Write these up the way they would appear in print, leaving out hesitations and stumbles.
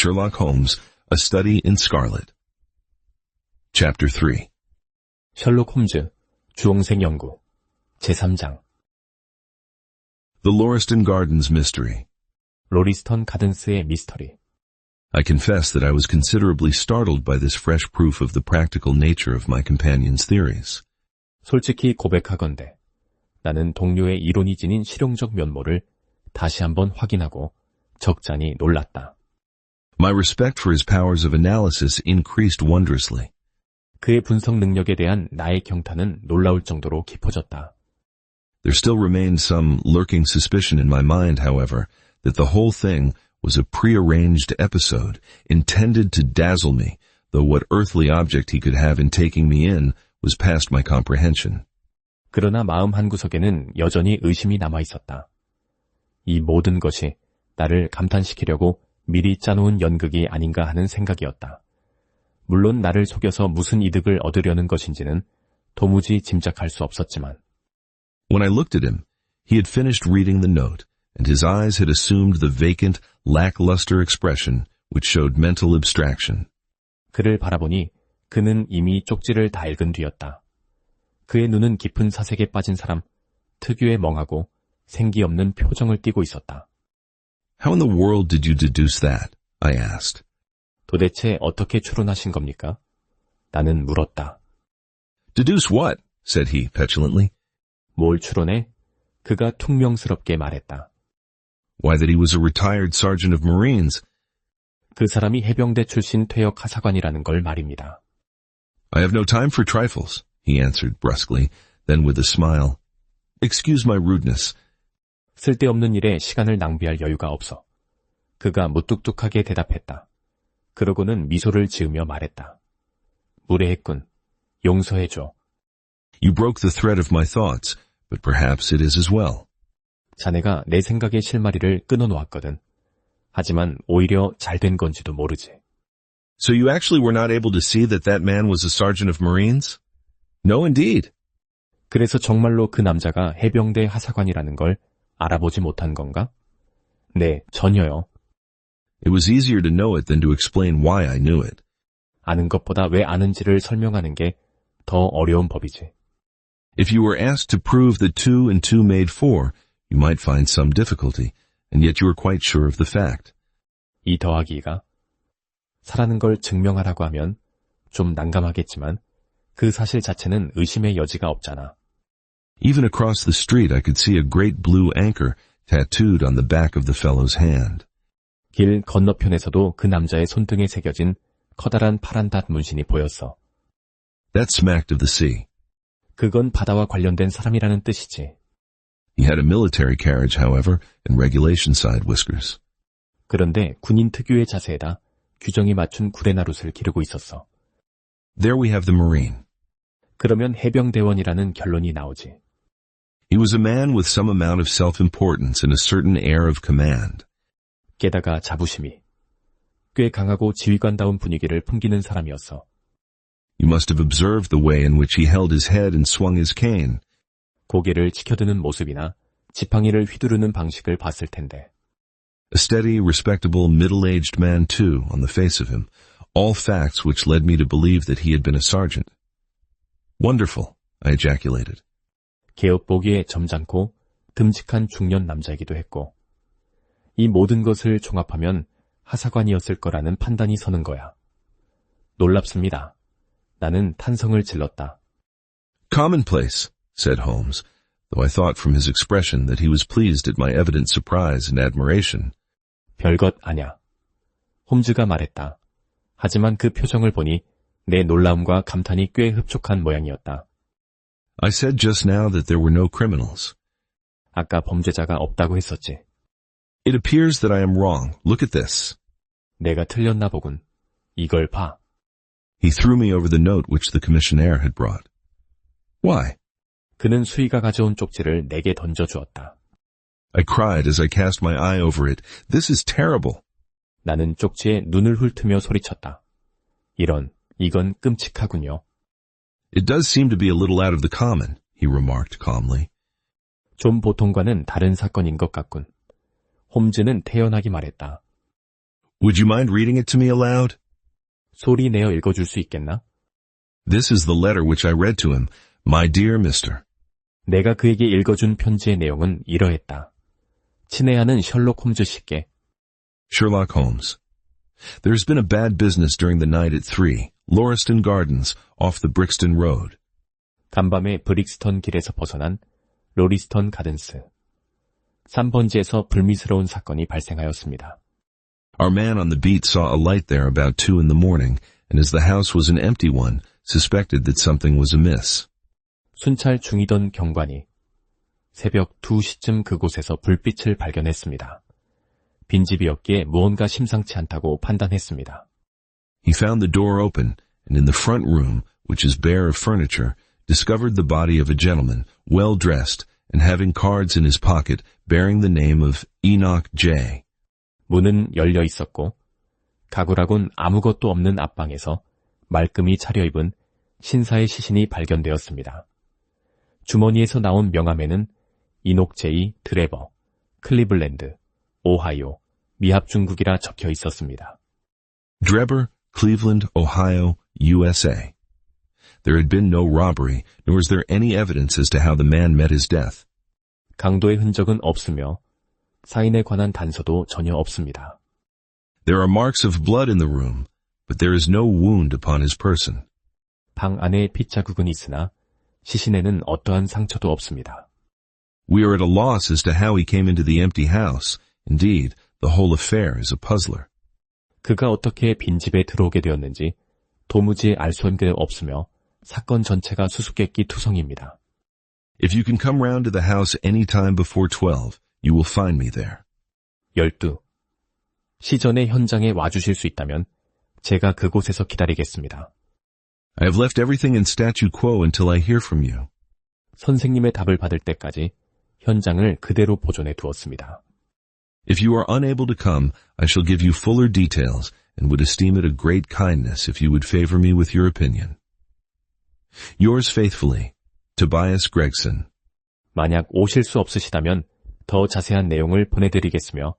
Sherlock Holmes, A Study in Scarlet. Chapter 3. 셜록 홈즈, 주홍색 연구, 제3장. The Lauriston Gardens Mystery. 로리스턴 가든스의 미스터리. I confess that I was considerably startled by this fresh proof of the practical nature of my companion's theories. 솔직히 고백하건대 나는 동료의 이론이 지닌 실용적 면모를 다시 한번 확인하고 적잖이 놀랐다. My respect for his powers of analysis increased wondrously. 그의 분석 능력에 대한 나의 경탄은 놀라울 정도로 깊어졌다. There still remained some lurking suspicion in my mind, however, that the whole thing was a prearranged episode intended to dazzle me, though what earthly object he could have in taking me in was past my comprehension. 그러나 마음 한구석에는 여전히 의심이 남아있었다. 이 모든 것이 나를 감탄시키려고 미리 짜놓은 연극이 아닌가 하는 생각이었다. 물론 나를 속여서 무슨 이득을 얻으려는 것인지는 도무지 짐작할 수 없었지만. When I looked at him, he had finished reading the note, and his eyes had assumed the vacant, lackluster expression which showed mental abstraction. 그를 바라보니 그는 이미 쪽지를 다 읽은 뒤였다. 그의 눈은 깊은 사색에 빠진 사람, 특유의 멍하고 생기 없는 표정을 띠고 있었다. How in the world did you deduce that? I asked. 도대체 어떻게 추론하신 겁니까? 나는 물었다. Deduce what? said he petulantly. 뭘 추론해? 그가 퉁명스럽게 말했다. Why, that he was a retired sergeant of Marines. 그 사람이 해병대 출신 퇴역 하사관이라는 걸 말입니다. I have no time for trifles, he answered brusquely, then with a smile. Excuse my rudeness. 쓸데없는 일에 시간을 낭비할 여유가 없어. 그가 무뚝뚝하게 대답했다. 그러고는 미소를 지으며 말했다. 무례했군. 용서해줘. You broke the thread of my thoughts, but perhaps it is as well. 자네가 내 생각의 실마리를 끊어놓았거든. 하지만 오히려 잘된 건지도 모르지. So you actually were not able to see that that man was a sergeant of Marines? No, indeed. 그래서 정말로 그 남자가 해병대 하사관이라는 걸 알아보지 못한 건가? 네, 전혀요. It was easier to know it than to explain why I knew it. 아는 것보다 왜 아는지를 설명하는 게 더 어려운 법이지. If you were asked to prove that 2 and 2 made 4, you might find some difficulty, and yet you were quite sure of the fact. 이 더하기가 사라는 걸 증명하라고 하면 좀 난감하겠지만 그 사실 자체는 의심의 여지가 없잖아. Even across the street I could see a great blue anchor tattooed on the back of the fellow's hand. 길 건너편에서도 그 남자의 손등에 새겨진 커다란 파란 닷 문신이 보였어. That smacked of the sea. 그건 바다와 관련된 사람이라는 뜻이지. He had a military carriage, however, and regulation side whiskers. 그런데 군인 특유의 자세에다 규정이 맞춘 구레나룻을 기르고 있었어. There we have the Marine. 그러면 해병대원이라는 결론이 나오지. He was a man with some amount of self-importance and a certain air of command. 게다가 자부심이 꽤 강하고 지휘관다운 분위기를 풍기는 사람이었어. You must have observed the way in which he held his head and swung his cane. 고개를 치켜드는 모습이나 지팡이를 휘두르는 방식을 봤을 텐데. A steady, respectable, middle-aged man, too, on the face of him. All facts which led me to believe that he had been a sergeant. Wonderful, I ejaculated. 개업 보기에 점잖고 듬직한 중년 남자이기도 했고 이 모든 것을 종합하면 하사관이었을 거라는 판단이 서는 거야. 놀랍습니다. 나는 탄성을 질렀다. Commonplace, said Holmes, though I thought from his expression that he was pleased at my evident surprise and admiration. 별것 아냐. 홈즈가 말했다. 하지만 그 표정을 보니 내 놀라움과 감탄이 꽤 흡족한 모양이었다. I said just now that there were no criminals. 아까 범죄자가 없다고 했었지. It appears that I am wrong. Look at this. 내가 틀렸나 보군. 이걸 봐. He threw me over the note which the commissionaire had brought. Why? 그는 수의가 가져온 쪽지를 내게 던져주었다. I cried as I cast my eye over it. This is terrible. 나는 쪽지에 눈을 훑으며 소리쳤다. 이건 끔찍하군요. It does seem to be a little out of the common, he remarked calmly. 좀 보통과는 다른 사건인 것 같군. 홈즈는 태연하게 말했다. Would you mind reading it to me aloud? 소리 내어 읽어줄 수 있겠나? This is the letter which I read to him. My dear Mr. 내가 그에게 읽어준 편지의 내용은 이러했다. 친애하는 셜록 홈즈 씨께 Sherlock Holmes. There's been a bad business during the night at 3, Lauriston Gardens, off the Brixton Road. 간밤에 브릭스턴 길에서 벗어난 로리스턴 가든스. 3번지에서 불미스러운 사건이 발생하였습니다. Our man on the beat saw a light there about 2 in the morning, and as the house was an empty one, suspected that something was amiss. 순찰 중이던 경관이 새벽 2시쯤 그곳에서 불빛을 발견했습니다. 빈집이었기에 무언가 심상치 않다고 판단했습니다. He found the door open, and in the front room, which is bare of furniture, discovered the body of a gentleman, well dressed, and having cards in his pocket bearing the name of Enoch J. 문은 열려 있었고 가구라곤 아무것도 없는 앞방에서 말끔히 차려입은 신사의 시신이 발견되었습니다. 주머니에서 나온 명함에는 이녹 제이 드레버, 클리블랜드, 오하이오, 미합중국이라 적혀 있었습니다. Drebber, Cleveland, Ohio, USA. There had been no robbery, nor is there any evidence as to how the man met his death. 강도의 흔적은 없으며 사인에 관한 단서도 전혀 없습니다. There are marks of blood in the room, but there is no wound upon his person. 방 안에 핏자국은 있으나 시신에는 어떠한 상처도 없습니다. We are at a loss as to how he came into the empty house. Indeed, the whole affair is a puzzler. 그가 어떻게 빈집에 들어오게 되었는지 도무지 알 수 없으며 사건 전체가 수수께끼 투성입니다. If you can come round to the house any time before 12, you will find me there. 12. 시전에 현장에 와주실 수 있다면 제가 그곳에서 기다리겠습니다. I have left everything in statu quo until I hear from you. 선생님의 답을 받을 때까지 현장을 그대로 보존해 두었습니다. If you are unable to come, I shall give you fuller details and would esteem it a great kindness if you would favor me with your opinion. Yours faithfully, Tobias Gregson. 만약 오실 수 없으시다면 더 자세한 내용을 보내드리겠으며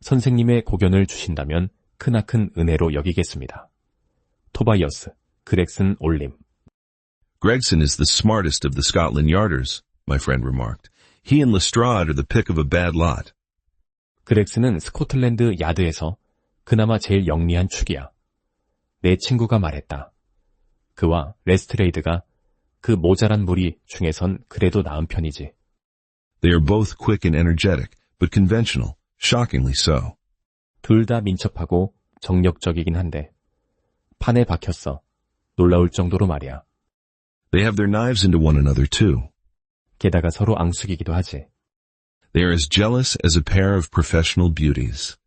선생님의 고견을 주신다면 크나큰 은혜로 여기겠습니다. 토바이어스, 그렉슨 올림. Gregson is the smartest of the Scotland Yarders, my friend remarked. He and Lestrade are the pick of a bad lot. 그렉슨은 스코틀랜드 야드에서 그나마 제일 영리한 축이야. 내 친구가 말했다. 그와 레스트레이드가 그 모자란 무리 중에선 그래도 나은 편이지. They are both quick and energetic, but conventional, shockingly so. 둘 다 민첩하고 정력적이긴 한데 판에 박혔어. 놀라울 정도로 말이야. They have their knives into one another too. 게다가 서로 앙숙이기도 하지. They are as jealous as a pair of professional beauties.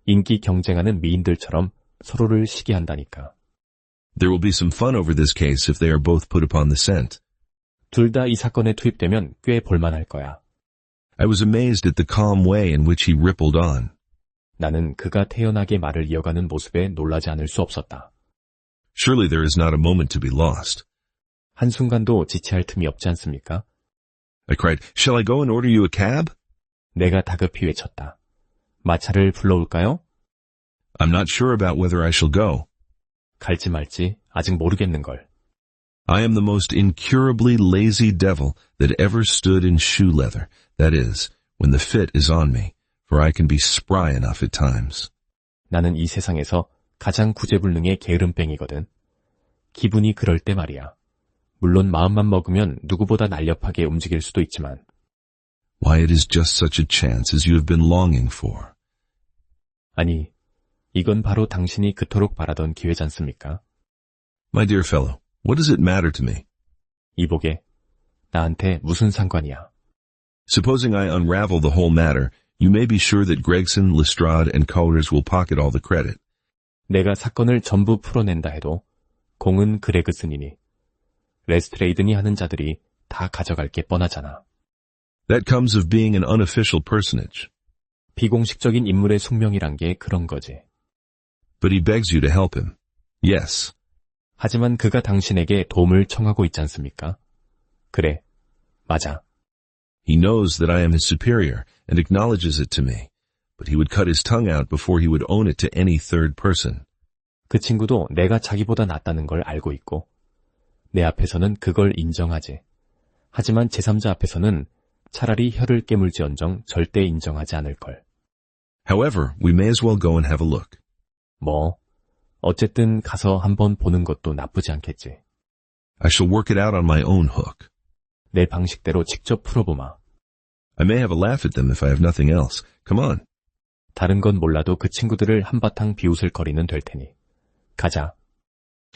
인기 경쟁하는 미인들처럼 서로를 시기한다니까. There will be some fun over this case if they are both put upon the scent. 둘 다 이 사건에 투입되면 꽤 볼만할 거야. I was amazed at the calm way in which he rippled on. 나는 그가 태연하게 말을 이어가는 모습에 놀라지 않을 수 없었다. Surely there is not a moment to be lost. 한순간도 지체할 틈이 없지 않습니까? I cried, Shall I go and order you a cab? 내가 다급히 외쳤다. 마차를 불러올까요? I'm not sure about whether I shall go. 갈지 말지 아직 모르겠는걸. I am the most incurably lazy devil that ever stood in shoe leather. That is, when the fit is on me, for I can be spry enough at times. 나는 이 세상에서 가장 구제불능의 게으름뱅이거든. 기분이 그럴 때 말이야. 물론 마음만 먹으면 누구보다 날렵하게 움직일 수도 있지만. Why, it is just such a chance as you have been longing for. 아니, 이건 바로 당신이 그토록 바라던 기회지 않습니까? My dear fellow, what does it matter to me? 이보게, 나한테 무슨 상관이야. Supposing I unravel the whole matter, you may be sure that Gregson, Lestrade, and Coulters will pocket all the credit. 내가 사건을 전부 풀어낸다 해도 공은 그레그슨이니 레스트레이든이 하는 자들이 다 가져갈 게 뻔하잖아. That comes of being an unofficial personage. 비공식적인 인물의 숙명이란 게 그런 거지. But he begs you to help him. Yes. 하지만 그가 당신에게 도움을 청하고 있지 않습니까? 그래, 맞아. He knows that I am his superior and acknowledges it to me. but he would cut his tongue out before he would own it to any third person. 그 친구도 내가 자기보다 낫다는 걸 알고 있고 내 앞에서는 그걸 인정하지. 하지만 제3자 앞에서는 차라리 혀를 깨물지언정 절대 인정하지 않을 걸. However, we may as well go and have a look. 어쨌든 가서 한번 보는 것도 나쁘지 않겠지. I shall work it out on my own hook. 내 방식대로 직접 풀어보마. I may have a laugh at them if I have nothing else. Come on. 다른 건 몰라도 그 친구들을 한바탕 비웃을거리는 될 테니. 가자.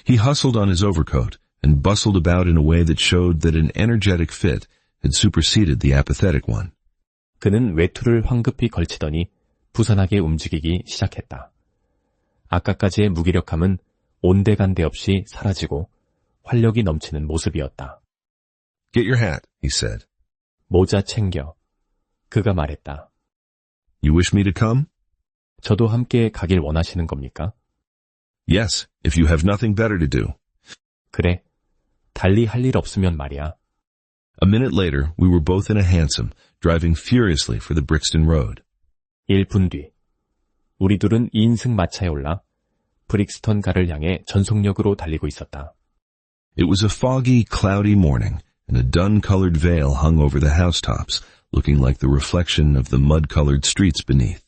He hustled on his overcoat and bustled about in a way that showed that an energetic fit had superseded the apathetic one. 그는 외투를 황급히 걸치더니 부산하게 움직이기 시작했다. 아까까지의 무기력함은 온데간데 없이 사라지고 활력이 넘치는 모습이었다. Get your hat, he said. 모자 챙겨. 그가 말했다. You wish me to come? 저도 함께 가길 원하시는 겁니까? Yes, if you have nothing better to do. 그래. 달리 할 일 없으면 말이야. A minute later, we were both in a hansom, driving furiously for the Brixton Road. 1분 뒤. 우리 둘은 2인승 마차에 올라 브릭스턴 가를 향해 전속력으로 달리고 있었다. It was a foggy, cloudy morning, and a dun-colored veil hung over the housetops, looking like the reflection of the mud-colored streets beneath.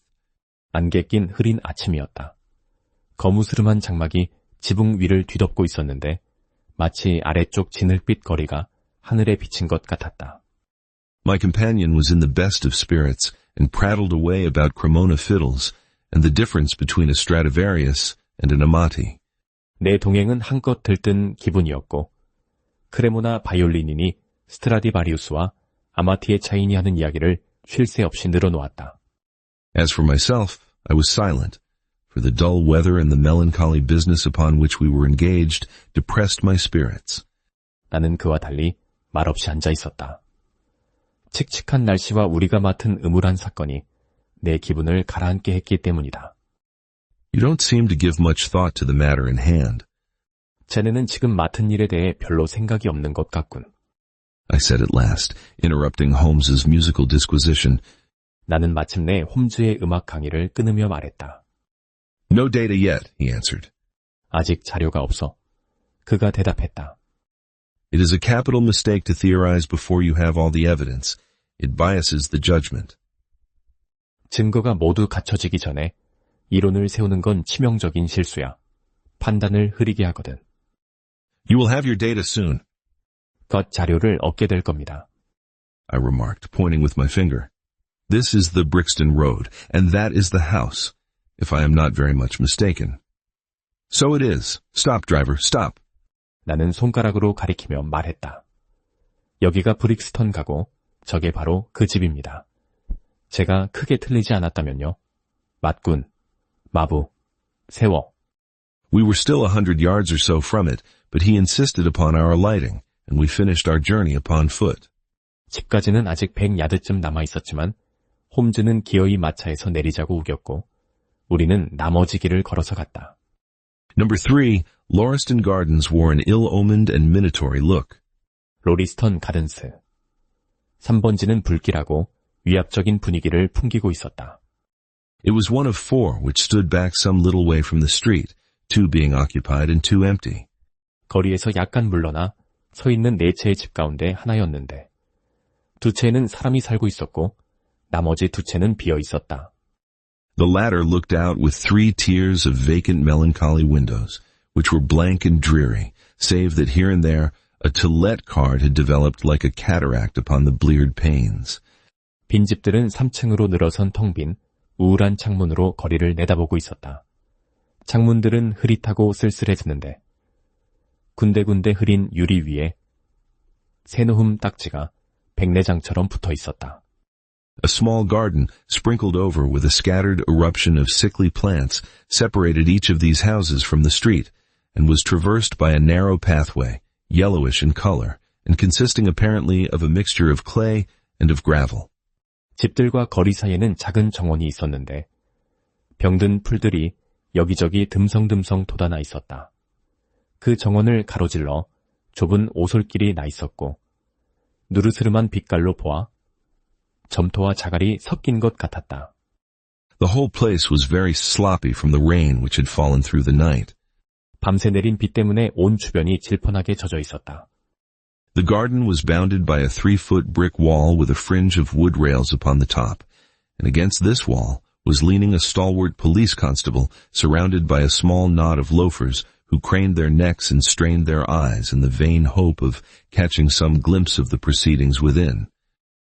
안개 낀 흐린 아침이었다. 거무스름한 장막이 지붕 위를 뒤덮고 있었는데 마치 아래쪽 진흙빛 거리가 하늘에 비친 것 같았다. My companion was in the best of spirits and prattled away about Cremona fiddles and the difference between a Stradivarius and an Amati. 내 동행은 한껏 들뜬 기분이었고 크레모나 바이올린이니 스트라디바리우스와 아마티의 차이니 하는 이야기를 쉴 새 없이 늘어놓았다. As for myself, I was silent, for the dull weather and the melancholy business upon which we were engaged depressed my spirits. 나는 그와 달리 말없이 앉아 있었다. 칙칙한 날씨와 우리가 맡은 음울한 사건이 내 기분을 가라앉게 했기 때문이다. You don't seem to give much thought to the matter in hand. 자네는 지금 맡은 일에 대해 별로 생각이 없는 것 같군. I said at last, interrupting Holmes's musical disquisition. 나는 마침내 홈즈의 음악 강의를 끊으며 말했다. No data yet, he answered. 아직 자료가 없어. 그가 대답했다. It is a capital mistake to theorize before you have all the evidence. It biases the judgment. 증거가 모두 갖춰지기 전에 이론을 세우는 건 치명적인 실수야. 판단을 흐리게 하거든. You will have your data soon, 곧 자료를 얻게 될 겁니다. I remarked, pointing with my finger. This is the Brixton Road, and that is the house, if I am not very much mistaken. So it is. Stop, driver, stop. 나는 손가락으로 가리키며 말했다. 여기가 브릭스턴 가고 저게 바로 그 집입니다. 제가 크게 틀리지 않았다면요. 맞군. 마부. 세워. We were still 100 yards or so from it, but he insisted upon our alighting, and we finished our journey upon foot. 집까지는 아직 100야드쯤 남아있었지만 홈즈는 기어이 마차에서 내리자고 우겼고 우리는 나머지 길을 걸어서 갔다. Number 3, Lauriston Gardens wore an ill-omened and minatory look. 로리스턴 가든스. 3번지는 불길하고 위압적인 분위기를 풍기고 있었다. It was one of 4 which stood back some little way from the street, 2 being occupied and 2 empty. 거리에서 약간 물러나 서 있는 4채의 집 가운데 하나였는데 2채에는 사람이 살고 있었고 나머지 2채는 비어 있었다. The latter looked out with 3 tiers of vacant melancholy windows, which were blank and dreary, save that here and there a to let card had developed like a cataract upon the bleared panes. 빈집들은 3층으로 늘어선 텅 빈 우울한 창문으로 거리를 내다보고 있었다. 창문들은 흐릿하고 쓸쓸해지는데 군데군데 흐린 유리 위에 새노흠 딱지가 백내장처럼 붙어 있었다. A small garden, sprinkled over with a scattered eruption of sickly plants, separated each of these houses from the street, and was traversed by a narrow pathway, yellowish in color, and consisting apparently of a mixture of clay and of gravel. 집들과 거리 사이에는 작은 정원이 있었는데 병든 풀들이 여기저기 듬성듬성 돋아나 있었다. 그 정원을 가로질러 좁은 오솔길이 나 있었고 누르스름한 빛깔로 보아 점토와 자갈이 섞인 것 같았다. The whole place was very sloppy from the rain which had fallen through the night. 밤새 내린 비 때문에 온 주변이 질펀하게 젖어 있었다. The garden was bounded by a 3-foot brick wall with a fringe of wood rails upon the top, and against this wall was leaning a stalwart police constable surrounded by a small knot of loafers who craned their necks and strained their eyes in the vain hope of catching some glimpse of the proceedings within.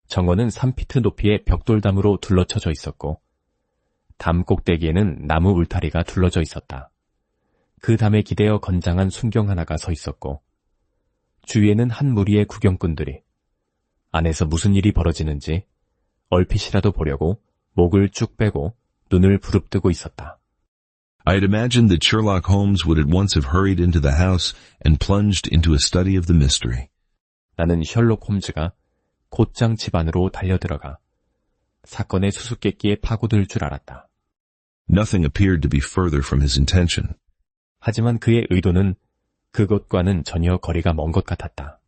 정원은 3피트 높이의 벽돌담으로 둘러쳐져 있었고 담 꼭대기에는 나무 울타리가 둘러져 있었다. 그 담에 기대어 건장한 순경 하나가 서 있었고 주위에는 한 무리의 구경꾼들이 안에서 무슨 일이 벌어지는지 얼핏이라도 보려고 목을 쭉 빼고 눈을 부릅뜨고 있었다. I had imagined that Sherlock Holmes would at once have hurried into the house and plunged into a study of the mystery. 나는 셜록 홈즈가 곧장 집 안으로 달려들어가 사건의 수수께끼에 파고들 줄 알았다. Nothing appeared to be further from his intention. 하지만 그의 의도는 그것과는 전혀 거리가 먼 것 같았다.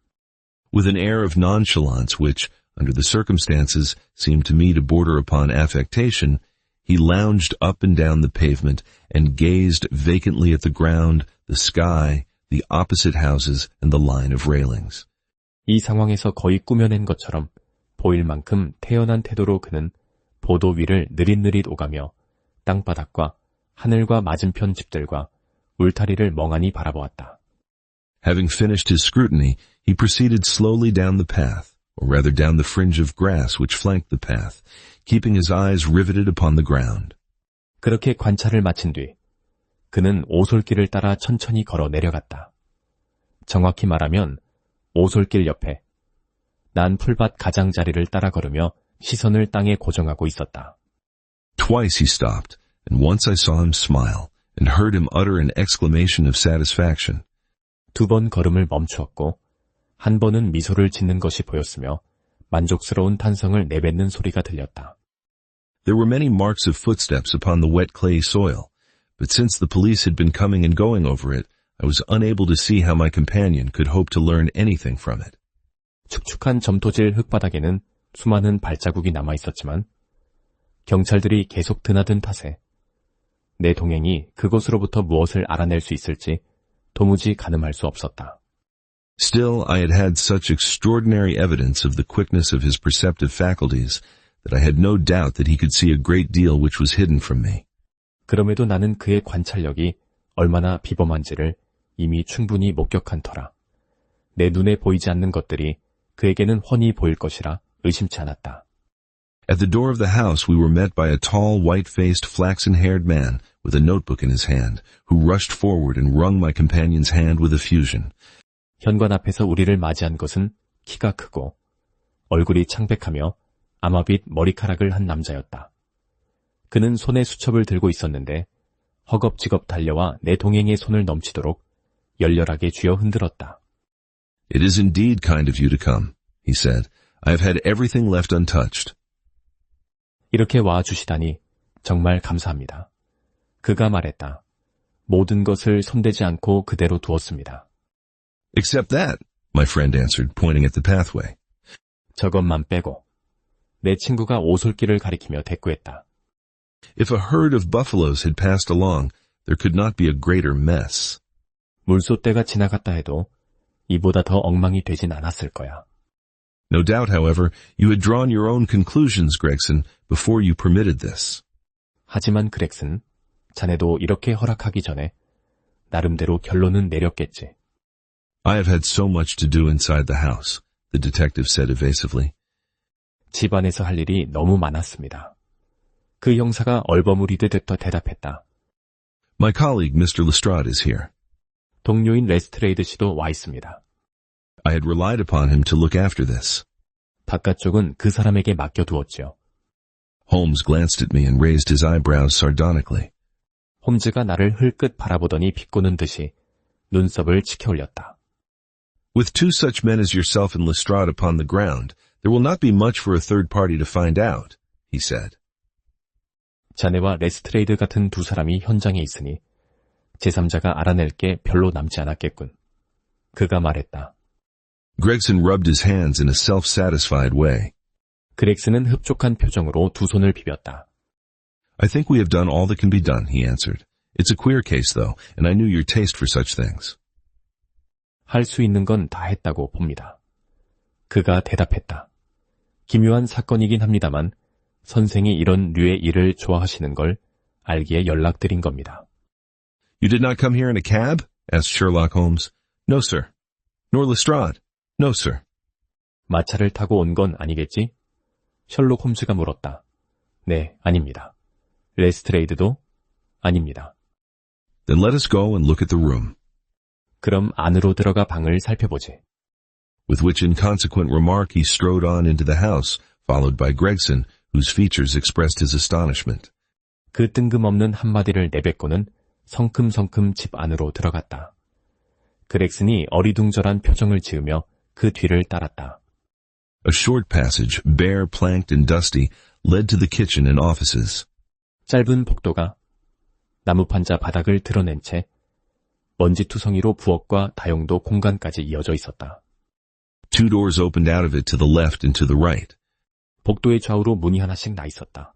With an air of nonchalance which, under the circumstances, seemed to me to border upon affectation, he lounged up and down the pavement and gazed vacantly at the ground, the sky, the opposite houses, and the line of railings. 이 상황에서 거의 꾸며낸 것처럼 보일 만큼 태연한 태도로 그는 보도 위를 느릿느릿 오가며 땅바닥과 하늘과 맞은편 집들과 울타리를 멍하니 바라보았다. Having finished his scrutiny, he proceeded slowly down the path, or rather down the fringe of grass which flanked the path, keeping his eyes riveted upon the ground. 그렇게 관찰을 마친 뒤 그는 오솔길을 따라 천천히 걸어 내려갔다. 정확히 말하면 오솔길 옆에 난 풀밭 가장자리를 따라 걸으며 시선을 땅에 고정하고 있었다. Twice he stopped, and once I saw him smile, and heard him utter an exclamation of satisfaction. 2번 걸음을 멈추었고 한 번은 미소를 짓는 것이 보였으며 만족스러운 탄성을 내뱉는 소리가 들렸다. There were many marks of footsteps upon the wet clay soil, but since the police had been coming and going over it, I was unable to see how my companion could hope to learn anything from it. 축축한 점토질 흙바닥에는 수많은 발자국이 남아 있었지만 경찰들이 계속 드나든 탓에 내 동행이 그곳으로부터 무엇을 알아낼 수 있을지 도무지 가늠할 수 없었다. Still, I had had such extraordinary evidence of the quickness of his perceptive faculties that I had no doubt that he could see a great deal which was hidden from me. 그럼에도 나는 그의 관찰력이 얼마나 비범한지를 이미 충분히 목격한 터라 내 눈에 보이지 않는 것들이 그에게는 훤히 보일 것이라 의심치 않았다. At the door of the house we were met by a tall, white-faced, flaxen-haired man with a notebook in his hand, who rushed forward and wrung my companion's hand with effusion. 현관 앞에서 우리를 맞이한 것은 키가 크고 얼굴이 창백하며 아마빛 머리카락을 한 남자였다. 그는 손에 수첩을 들고 있었는데 허겁지겁 달려와 내 동행의 손을 넘치도록 열렬하게 쥐어 흔들었다. It is indeed kind of you to come, he said. I have had everything left untouched. 이렇게 와주시다니 정말 감사합니다. 그가 말했다. 모든 것을 손대지 않고 그대로 두었습니다. Except that, my friend answered, pointing at the pathway. 저것만 빼고. 내 친구가 오솔길을 가리키며 대꾸했다. If a herd of buffaloes had passed along, there could not be a greater mess. 물소떼가 지나갔다 해도 이보다 더 엉망이 되진 않았을 거야. No doubt, however, you had drawn your own conclusions, Gregson, before you permitted this. 하지만 그렉슨, 자네도 이렇게 허락하기 전에 나름대로 결론은 내렸겠지. I have had so much to do inside the house, the detective said evasively. 집 안에서 할 일이 너무 많았습니다. 그 형사가 얼버무리듯 대답했다. My colleague, Mr. Lestrade, is here. 동료인 레스트레이드 씨도 와 있습니다. I had relied upon him to look after this. 바깥쪽은 그 사람에게 맡겨두었지요. Holmes glanced at me and raised his eyebrows sardonically. 홈즈가 나를 흘끗 바라보더니 비꼬는 듯이 눈썹을 치켜 올렸다. With two such men as yourself and Lestrade upon the ground, there will not be much for a third party to find out, he said. 자네와 레스트레이드 같은 두 사람이 현장에 있으니 제3자가 알아낼 게 별로 남지 않았겠군. 그가 말했다. Gregson rubbed his hands in a self-satisfied way. 그렉스는 흡족한 표정으로 두 손을 비볐다. I think we have done all that can be done, he answered. It's a queer case, though, and I knew your taste for such things. 할 수 있는 건 다 했다고 봅니다. 그가 대답했다. 기묘한 사건이긴 합니다만 선생이 이런 류의 일을 좋아하시는 걸 알기에 연락드린 겁니다. You did not come here in a cab? asked Sherlock Holmes. No, sir. Nor Lestrade? No, sir. 마차를 타고 온 건 아니겠지? 셜록 홈즈가 물었다. 네, 아닙니다. 레스트레이드도 아닙니다. Then let us go and look at the room. 그럼 안으로 들어가 방을 살펴보지. With which inconsequent remark he strode on into the house, followed by Gregson, whose features expressed his astonishment. 그 뜬금없는 한마디를 내뱉고는 성큼성큼 집 안으로 들어갔다. 그렉슨이 어리둥절한 표정을 지으며 그 뒤를 따랐다. A short passage, bare, planked, and dusty, led to the kitchen and offices. 짧은 복도가 나무판자 바닥을 드러낸 채 먼지투성이로 부엌과 다용도 공간까지 이어져 있었다. Two doors opened out of it to the left and to the right. 복도의 좌우로 문이 하나씩 나 있었다.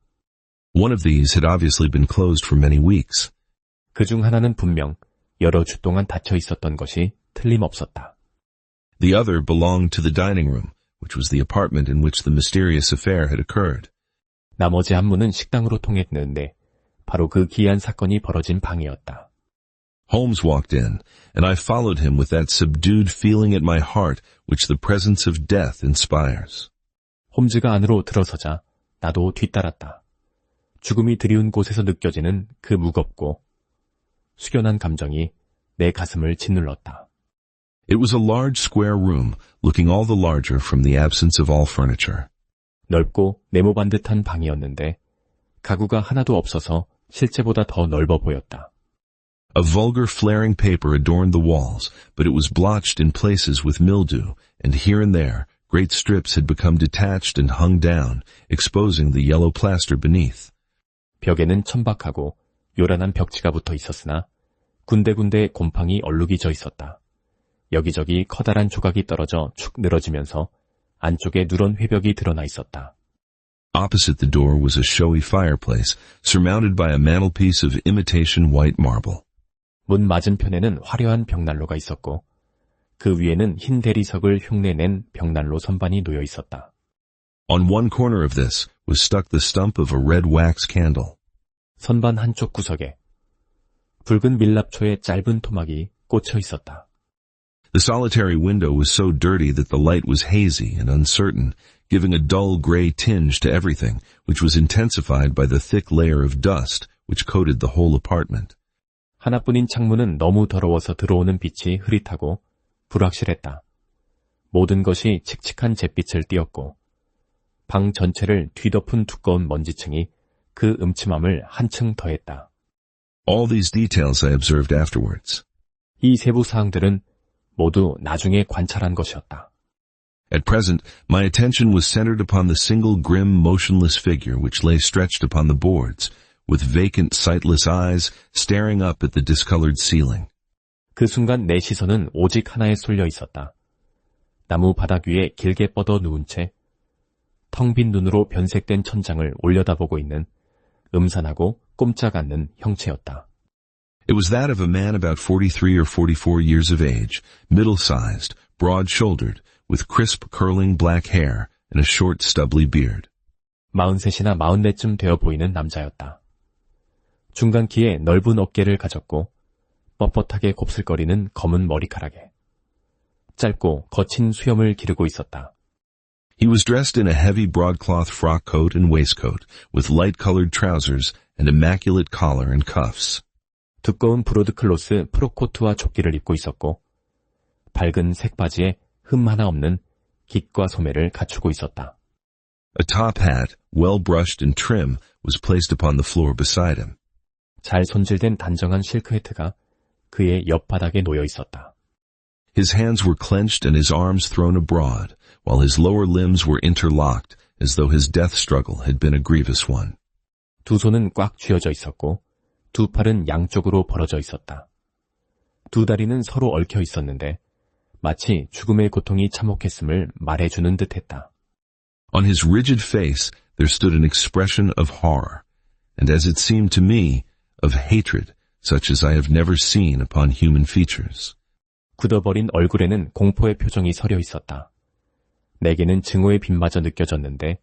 One of these had obviously been closed for many weeks. 그중 하나는 분명 여러 주 동안 닫혀 있었던 것이 틀림없었다. The other belonged to the dining room, which was the apartment in which the mysterious affair had occurred. 나머지 한 문은 식당으로 통했는데 바로 그 기이한 사건이 벌어진 방이었다. Holmes walked in, and I followed him with that subdued feeling at my heart which the presence of death inspires. 홈즈가 안으로 들어서자 나도 뒤따랐다. 죽음이 드리운 곳에서 느껴지는 그 무겁고 숙연한 감정이 내 가슴을 짓눌렀다. It was a large square room, looking all the larger from the absence of all furniture. 넓고 네모반 듯한 방이었는데 가구가 하나도 없어서 실제보다 더 넓어 보였다. A vulgar flaring paper adorned the walls, but it was blotched in places with mildew, and here and there great strips had become detached and hung down, exposing the yellow plaster beneath. 벽에는 천박하고 요란한 벽지가 붙어 있었으나 군데군데 곰팡이 얼룩이 져 있었다. 여기저기 커다란 조각이 떨어져 축 늘어지면서 안쪽에 누런 회벽이 드러나 있었다. Opposite the door was a showy fireplace, surmounted by a mantelpiece of imitation white marble. 문 맞은편에는 화려한 벽난로가 있었고 그 위에는 흰 대리석을 흉내낸 벽난로 선반이 놓여 있었다. On one corner of this was stuck the stump of a red wax candle. 선반 한쪽 구석에 붉은 밀랍초의 짧은 토막이 꽂혀 있었다. The solitary window was so dirty that the light was hazy and uncertain, giving a dull gray tinge to everything, which was intensified by the thick layer of dust which coated the whole apartment. 하나뿐인 창문은 너무 더러워서 들어오는 빛이 흐릿하고 불확실했다. 모든 것이 칙칙한 잿빛을 띠었고 방 전체를 뒤덮은 두꺼운 먼지층이 그 음침함을 한층 더했다. All these details I observed afterwards. 이 세부 사항들은 모두 나중에 관찰한 것이었다. At present, my attention was centered upon the single grim, motionless figure which lay stretched upon the boards, with vacant, sightless eyes staring up at the discolored ceiling. 그 순간 내 시선은 오직 하나에 쏠려 있었다. 나무 바닥 위에 길게 뻗어 누운 채 텅 빈 눈으로 변색된 천장을 올려다보고 있는 음산하고 꼼짝 않는 형체였다. It was that of a man about 43 or 44 years of age, middle-sized, broad-shouldered, with crisp, curling black hair and a short, stubbly beard. 43이나 44쯤 되어 보이는 남자였다. 중간 키에 넓은 어깨를 가졌고 뻣뻣하게 곱슬거리는 검은 머리카락에 짧고 거친 수염을 기르고 있었다. He was dressed in a heavy broadcloth frock coat and waistcoat, with light-colored trousers and immaculate collar and cuffs. 두꺼운 브로드클로스 프로코트와 조끼를 입고 있었고 밝은 색바지에 흠 하나 없는 깃과 소매를 갖추고 있었다. A top hat, well-brushed and trim, was placed upon the floor beside him. 잘 손질된 단정한 실크 해트가 그의 옆바닥에 놓여 있었다. His hands were clenched and his arms thrown abroad, while his lower limbs were interlocked, as though his death struggle had been a grievous one. 두 손은 꽉 쥐어져 있었고 두 팔은 양쪽으로 벌어져 있었다. 두 다리는 서로 얽혀 있었는데 마치 죽음의 고통이 참혹했음을 말해주는 듯했다. On his rigid face there stood an expression of horror, and as it seemed to me, of hatred, such as I have never seen upon human features. 굳어버린 얼굴에는 공포의 표정이 서려 있었다. 내게는 증오의 빛마저 느껴졌는데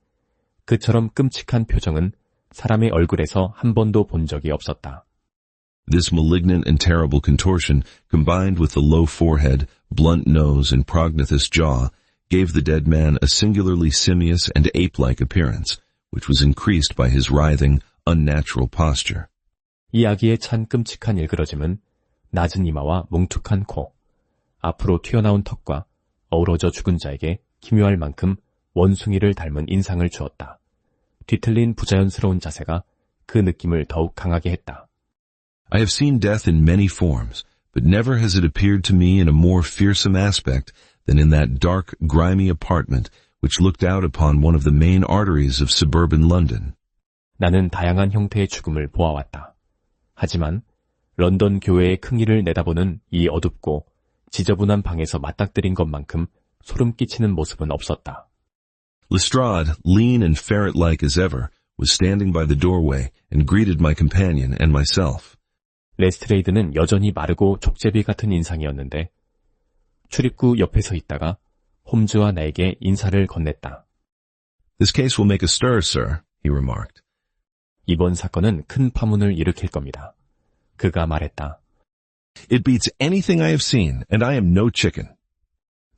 그처럼 끔찍한 표정은 사람의 얼굴에서 한 번도 본 적이 없었다. This malignant and terrible contortion, combined with the low forehead, blunt nose, and prognathous jaw, gave the dead man a singularly simious and ape-like appearance, which was increased by his writhing, unnatural posture. 이 아기의 찬 끔찍한 일그러짐은 낮은 이마와 뭉툭한 코, 앞으로 튀어나온 턱과 어우러져 죽은 자에게 기묘할 만큼 원숭이를 닮은 인상을 주었다. 뒤틀린 부자연스러운 자세가 그 느낌을 더욱 강하게 했다. I have seen death in many forms, but never has it appeared to me in a more fearsome aspect than in that dark, grimy apartment which looked out upon one of the main arteries of suburban London. 나는 다양한 형태의 죽음을 보아왔다. 하지만 런던 교회의 큰 일을 내다보는 이 어둡고 지저분한 방에서 맞닥뜨린 것만큼 소름 끼치는 모습은 없었다. Lestrade, lean and ferret-like as ever, was standing by the doorway and greeted my companion and myself. 레스트레이드는 여전히 마르고 족제비 같은 인상이었는데 출입구 옆에 서 있다가 홈즈와 나에게 인사를 건넸다. This case will make a stir, sir, he remarked. 이번 사건은 큰 파문을 일으킬 겁니다. 그가 말했다. It beats anything I have seen, and I am no chicken.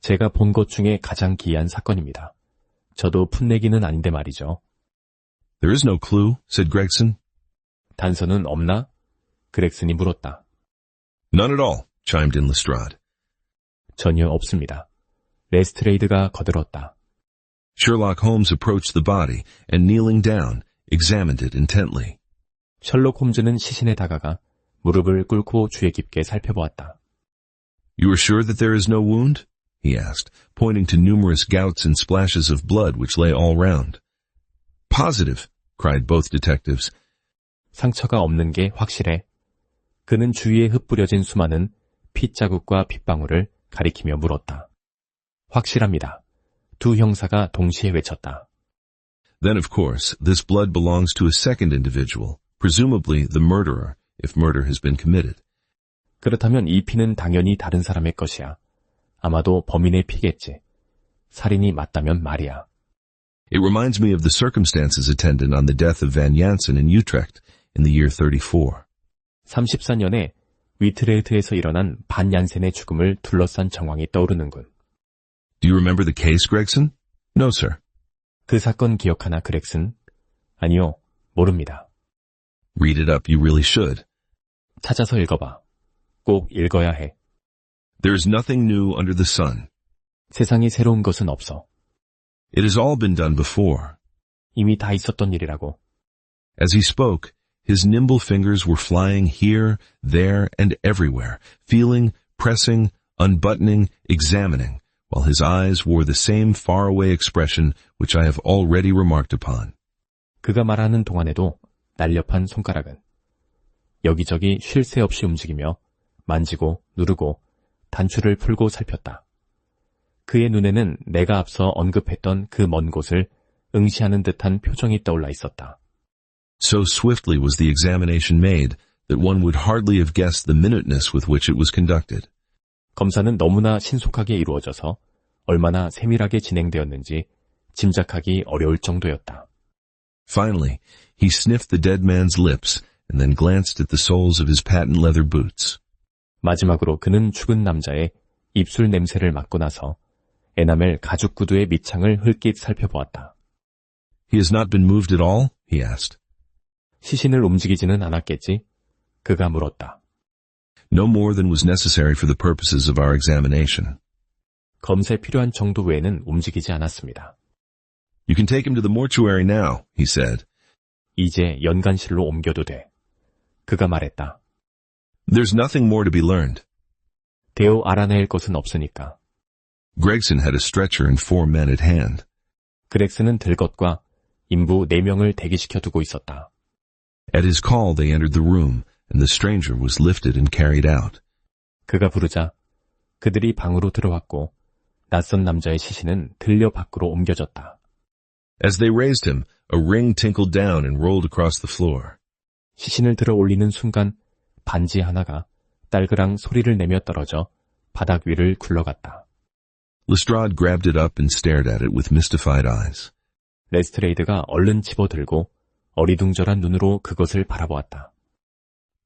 제가 본 것 중에 가장 기이한 사건입니다. 저도 풋내기는 아닌데 말이죠. There is no clue, said Gregson. 단서는 없나? 그렉슨이 물었다. None at all, chimed in Lestrade. 전혀 없습니다. 레스트레이드가 거들었다. Sherlock Holmes approached the body and kneeling down, examined it intently. 셜록 홈즈는 시신에 다가가 무릎을 꿇고 주의 깊게 살펴보았다. You are sure that there is no wound? He asked, pointing to numerous gouts and splashes of blood which lay all round. Positive, cried both detectives. 상처가 없는 게 확실해. 그는 주위에 흩뿌려진 수많은 핏자국과 핏방울을 가리키며 물었다. 확실합니다. 두 형사가 동시에 외쳤다. Then, of course, this blood belongs to a second individual, presumably the murderer, if murder has been committed. 그렇다면 이 피는 당연히 다른 사람의 것이야. 아마도 범인의 피겠지. 살인이 맞다면 말이야. It reminds me of the circumstances attendant on the death of Van Jansen in Utrecht in the year 34. 34년에 위트레흐트에서 일어난 반 얀센의 죽음을 둘러싼 정황이 떠오르는군. Do you remember the case, Gregson? No, sir. 그 사건 기억하나, 그렉슨? 아니요, 모릅니다. Read it up, you really should. 찾아서 읽어봐. 꼭 읽어야 해. There is nothing new under the sun. 세상에 새로운 것은 없어. It has all been done before. 이미 다 있었던 일이라고. As he spoke, his nimble fingers were flying here, there, and everywhere, feeling, pressing, unbuttoning, examining, while his eyes wore the same faraway expression which I have already remarked upon. 그가 말하는 동안에도 날렵한 손가락은 여기저기 쉴 새 없이 움직이며 만지고 누르고 단추를 풀고 살폈다. 그의 눈에는 내가 앞서 언급했던 그 먼 곳을 응시하는 듯한 표정이 떠올라 있었다. So swiftly was the examination made that one would hardly have guessed the minuteness with which it was conducted. 검사는 너무나 신속하게 이루어져서 얼마나 세밀하게 진행되었는지 짐작하기 어려울 정도였다. Finally, he sniffed the dead man's lips and then glanced at the soles of his patent leather boots. 마지막으로 그는 죽은 남자의 입술 냄새를 맡고 나서 에나멜 가죽 구두의 밑창을 흘낏 살펴보았다. He has not been moved at all? he asked. 시신을 움직이지는 않았겠지? 그가 물었다. No more than was necessary for the purposes of our examination. 검사에 필요한 정도 외에는 움직이지 않았습니다. You can take him to the mortuary now, he said. 이제 연간실로 옮겨도 돼. 그가 말했다. There's nothing more to be learned. 대우 알아낼 것은 없으니까. Gregson had a stretcher and 4 men at hand. 그렉슨은 들것과 인부 4명을 대기시켜 두고 있었다. At his call they entered the room, and the stranger was lifted and carried out. 그가 부르자 그들이 방으로 들어왔고 낯선 남자의 시신은 들려 밖으로 옮겨졌다. As they raised him, a ring tinkled down and rolled across the floor. 시신을 들어 올리는 순간 반지 하나가 딸그랑 소리를 내며 떨어져 바닥 위를 굴러갔다. Lestrade grabbed it up and stared at it with mystified eyes. 레스트레이드가 얼른 집어들고 어리둥절한 눈으로 그것을 바라보았다.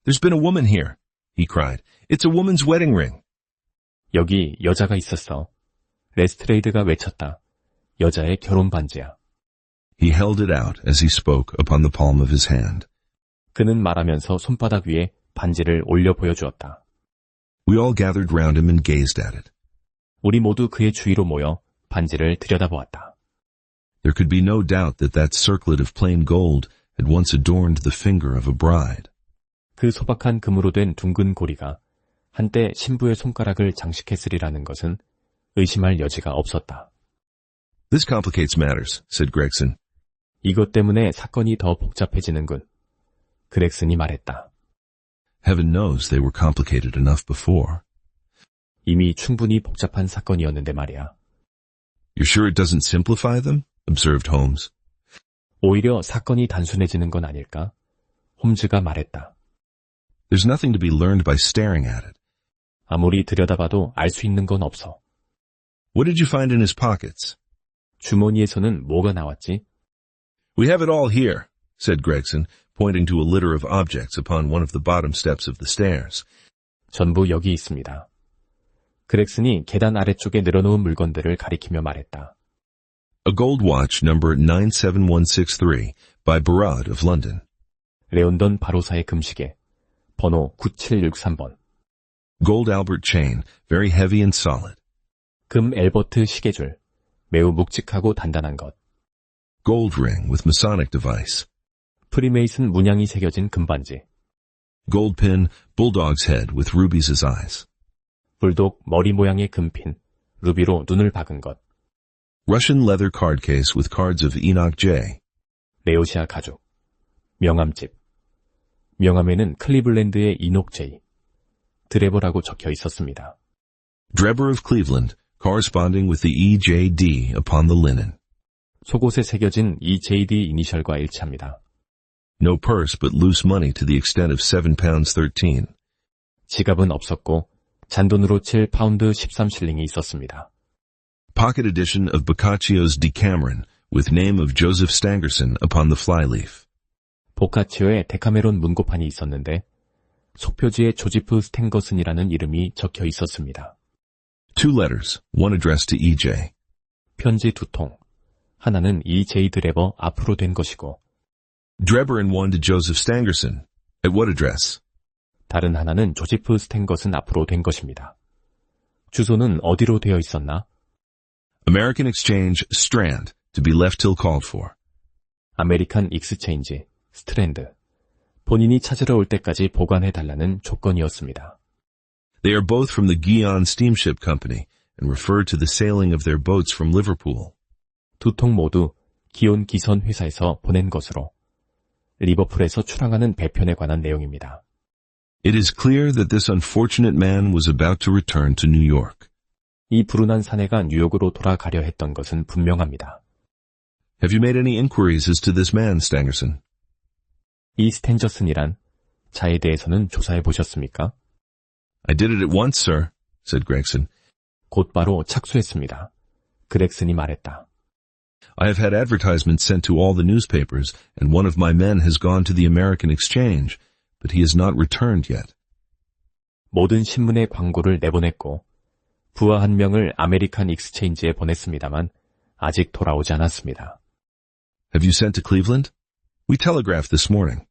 There's been a woman here, he cried. It's a woman's wedding ring. 여기 여자가 있었어. 레스트레이드가 외쳤다. 여자의 결혼 반지야. He held it out as he spoke upon the palm of his hand. 그는 말하면서 손바닥 위에 반지를 올려 보여주었다. We all gathered round him and gazed at it. 우리 모두 그의 주위로 모여 반지를 들여다보았다. There could be no doubt that that circlet of plain gold had once adorned the finger of a bride. 그 소박한 금으로 된 둥근 고리가 한때 신부의 손가락을 장식했으리라는 것은 의심할 여지가 없었다. This complicates matters, said Gregson. 이것 때문에 사건이 더 복잡해지는군. 그렉슨이 말했다. Heaven knows they were complicated enough before. 이미 충분히 복잡한 사건이었는데 말이야. You're sure it doesn't simplify them? observed Holmes. 오히려 사건이 단순해지는 건 아닐까? 홈즈가 말했다. There's nothing to be learned by staring at it. 아무리 들여다봐도 알 수 있는 건 없어. What did you find in his pockets? 주머니에서는 뭐가 나왔지? We have it all here, said Gregson, pointing to a litter of objects upon one of the bottom steps of the stairs. 전부 여기 있습니다. 그렉슨이 계단 아래쪽에 늘어놓은 물건들을 가리키며 말했다. A gold watch number 97163 by Barrard of London. 레온던 바로사의 금시계, 번호 9763번. Gold Albert chain, very heavy and solid. 금 엘버트 시계줄, 매우 묵직하고 단단한 것. Gold ring with Masonic device. 프리메이슨 문양이 새겨진 금반지. Gold pin, bulldog's head with rubies as eyes. 불독 머리 모양의 금핀, 루비로 눈을 박은 것. Russian leather card case with cards of Enoch J. 레오시아 가죽. 명함집. 명함에는 클리블랜드의 이녹 제이. 드레버라고 적혀 있었습니다. Drebber of Cleveland, corresponding with the EJD upon the linen. 속옷에 새겨진 EJD 이니셜과 일치합니다. No purse but loose money to the extent of £7.13. 지갑은 없었고 잔돈으로 7파운드 13실링이 있었습니다. Pocket edition of Boccaccio's Decameron with name of Joseph Stangerson upon the flyleaf. 보카치오의 데카메론 문고판이 있었는데 속표지에 조지프 스탱거슨이라는 이름이 적혀 있었습니다. Two letters, one addressed to EJ. 편지 두 통. 하나는 EJ 드레버 앞으로 된 것이고 Drebber and one to Joseph Stangerson. At what address? 다른 하나는 조지프 스탱거슨 앞으로 된 것입니다. 주소는 어디로 되어 있었나? American Exchange, Strand, to be left till called for. 아메리칸 익스체인지, 스트랜드. 본인이 찾으러 올 때까지 보관해달라는 조건이었습니다. They are both from the Guion Steamship Company and refer to the sailing of their boats from Liverpool. 두 통 모두 기온 기선 회사에서 보낸 것으로 리버풀에서 출항하는 배편에 관한 내용입니다. It is clear that this unfortunate man was about to return to New York. 이 불운한 사내가 뉴욕으로 돌아가려 했던 것은 분명합니다. Have you made any inquiries as to this man, Stangerson? 이 스탠저슨이란 자에 대해서는 조사해 보셨습니까? I did it at once, sir, said Gregson. 곧바로 착수했습니다. 그렉슨이 말했다. I have had advertisements sent to all the newspapers, and one of my men has gone to the American Exchange, but he has not returned yet. 모든 신문에 광고를 내보냈고 부하 한 명을 아메리칸 익스체인지에 보냈습니다만 아직 돌아오지 않았습니다. Have you sent to Cleveland? We telegraphed this morning.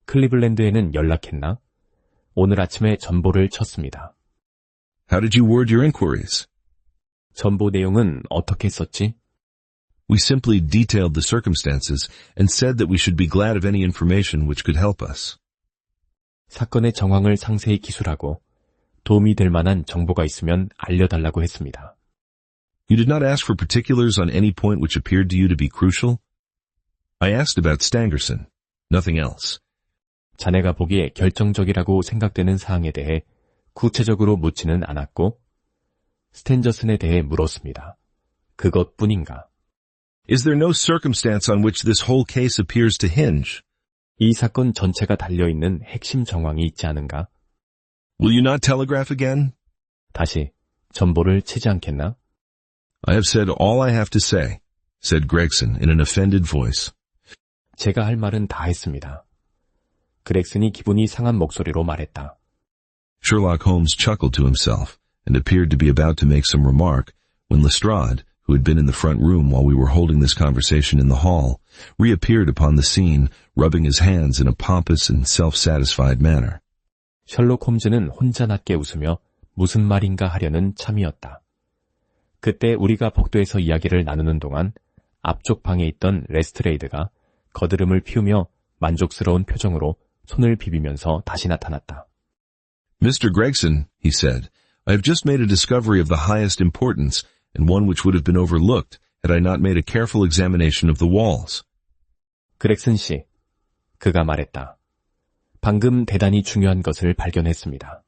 클리블랜드에는 연락했나? 오늘 아침에 전보를 쳤습니다. How did you word your inquiries? 전보 내용은 어떻게 썼지? We simply detailed the circumstances and said that we should be glad of any information which could help us. 사건의 정황을 상세히 기술하고 도움이 될 만한 정보가 있으면 알려달라고 했습니다. You did not ask for particulars on any point which appeared to you to be crucial? I asked about Stangerson, nothing else. 자네가 보기에 결정적이라고 생각되는 사항에 대해 구체적으로 묻지는 않았고 스탠저슨에 대해 물었습니다. 그것뿐인가? Is there no circumstance on which this whole case appears to hinge? 이 사건 전체가 달려있는 핵심 정황이 있지 않은가? Will you not telegraph again? 다시 전보를 치지 않겠나? I have said all I have to say, said Gregson in an offended voice. 제가 할 말은 다 했습니다. 그렉슨이 기분이 상한 목소리로 말했다. Sherlock Holmes chuckled to himself and appeared to be about to make some remark when Lestrade, who had been in the front room while we were holding this conversation in the hall, reappeared upon the scene, rubbing his hands in a pompous and self-satisfied manner. 셜록 홈즈는 혼자 낮게 웃으며 무슨 말인가 하려는 참이었다. 그때 우리가 복도에서 이야기를 나누는 동안 앞쪽 방에 있던 레스트레이드가 거드름을 피우며 만족스러운 표정으로 손을 비비면서 다시 나타났다. Mr. Gregson, he said, I have just made a discovery of the highest importance and one which would have been overlooked had I not made a careful examination of the walls. 그렉슨 씨, 그가 말했다. 방금 대단히 중요한 것을 발견했습니다.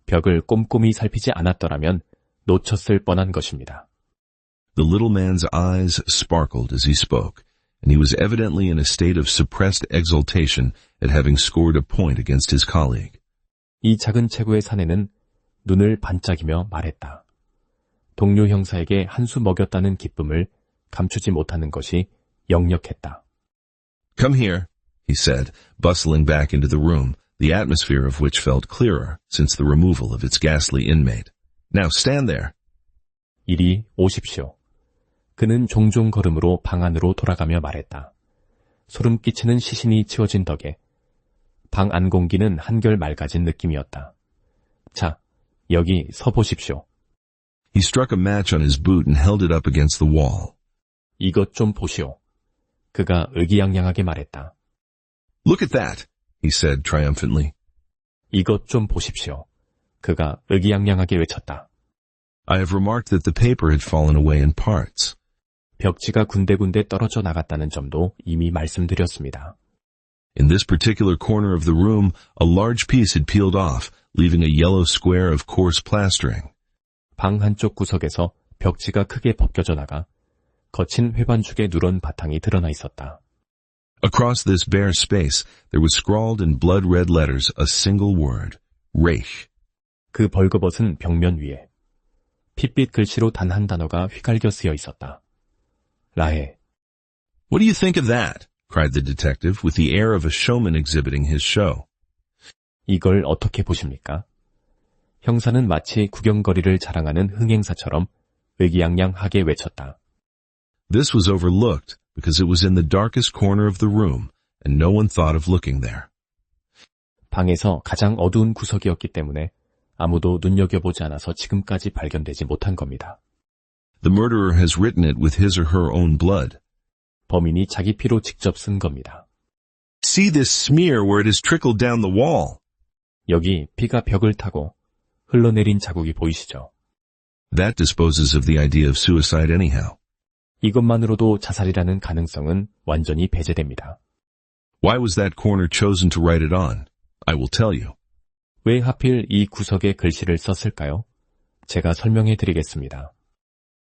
벽을 꼼꼼히 살피지 않았더라면 놓쳤을 뻔한 것입니다. The little man's eyes sparkled as he spoke, and he was evidently in a state of suppressed exultation at having scored a point against his colleague. 이 작은 체구의 사내는 눈을 반짝이며 말했다. 동료 형사에게 한 수 먹였다는 기쁨을 감추지 못하는 것이 역력했다. Come here, he said, bustling back into the room, the atmosphere of which felt clearer since the removal of its ghastly inmate. Now stand there. 이리 오십시오. 그는 종종 걸음으로 방 안으로 돌아가며 말했다. 소름 끼치는 시신이 치워진 덕에 방 안 공기는 한결 맑아진 느낌이었다. 자, 여기 서 보십시오. He struck a match on his boot and held it up against the wall. 이것 좀 보시오. 그가 의기양양하게 말했다. Look at that, he said triumphantly. 이것 좀 보십시오. 그가 의기양양하게 외쳤다. I have remarked that the paper had fallen away in parts. 벽지가 군데군데 떨어져 나갔다는 점도 이미 말씀드렸습니다. In this particular corner of the room, a large piece had peeled off, leaving a yellow square of coarse plastering. 방 한쪽 구석에서 벽지가 크게 벗겨져 나가 거친 회반죽의 누런 바탕이 드러나 있었다. Across this bare space, there was scrawled in blood-red letters a single word, Reich. 그 벌거벗은 벽면 위에 핏빛 글씨로 단 한 단어가 휘갈겨 쓰여 있었다. 라해. What do you think of that? cried the detective with the air of a showman exhibiting his show. 이걸 어떻게 보십니까? 형사는 마치 구경거리를 자랑하는 흥행사처럼 의기양양하게 외쳤다. This was overlooked because it was in the darkest corner of the room and no one thought of looking there. 방에서 가장 어두운 구석이었기 때문에 아무도 눈여겨보지 않아서 지금까지 발견되지 못한 겁니다. The murderer has written it with his or her own blood. 범인이 자기 피로 직접 쓴 겁니다. See this smear where it has trickled down the wall. 여기 피가 벽을 타고 흘러내린 자국이 보이시죠? That disposes of the idea of suicide anyhow. 이것만으로도 자살이라는 가능성은 완전히 배제됩니다. Why was that corner chosen to write it on? I will tell you. 왜 하필 이 구석에 글씨를 썼을까요? 제가 설명해 드리겠습니다.